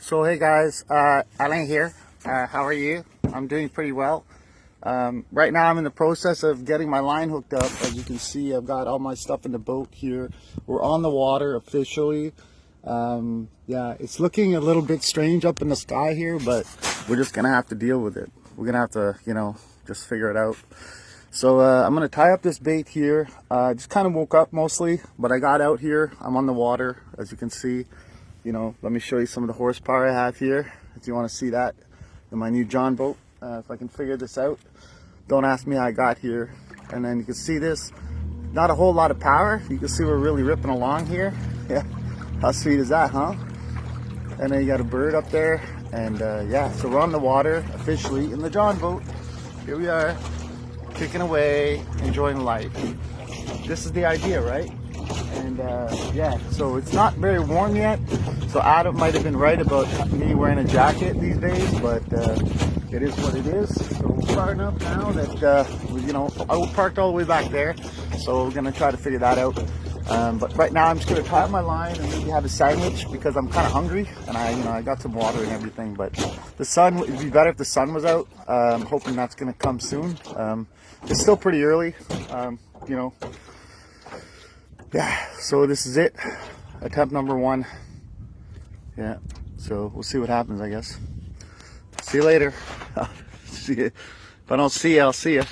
So hey guys, Alain here. How are you? I'm doing pretty well. Right now I'm in the process of getting my line hooked up. As you can see, I've got all my stuff in the boat here. We're on the water officially. Yeah, it's looking a little bit strange up in the sky here, but we're just gonna have to deal with it. We're gonna have to, just figure it out. So I'm gonna tie up this bait here. Just kind of woke up mostly, but I got out here. I'm on the water, as you can see. Let me show you some of the horsepower I have here, if you want to see that in my new John boat. If I can figure this out, don't ask me how I got here. And then you can see this, not a whole lot of power. You can see we're really ripping along here. Yeah, how sweet is that, huh? And then you got a bird up there, and yeah, so we're on the water officially in the John boat. Here we are, kicking away, enjoying life. This is the idea, right? And yeah, so it's not very warm yet, so Adam might have been right about me wearing a jacket these days, but it is what it is. So we're far enough now that I was parked all the way back there, so we're gonna try to figure that out. But right now I'm just gonna tie up my line and maybe have a sandwich because I'm kind of hungry, and I got some water and everything. But the sun, it'd be better if the sun was out. I'm hoping that's gonna come soon. It's still pretty early, yeah, so this is it, attempt number 1. Yeah, so we'll see what happens, I guess. See you later. See you. If I don't see you, I'll see you.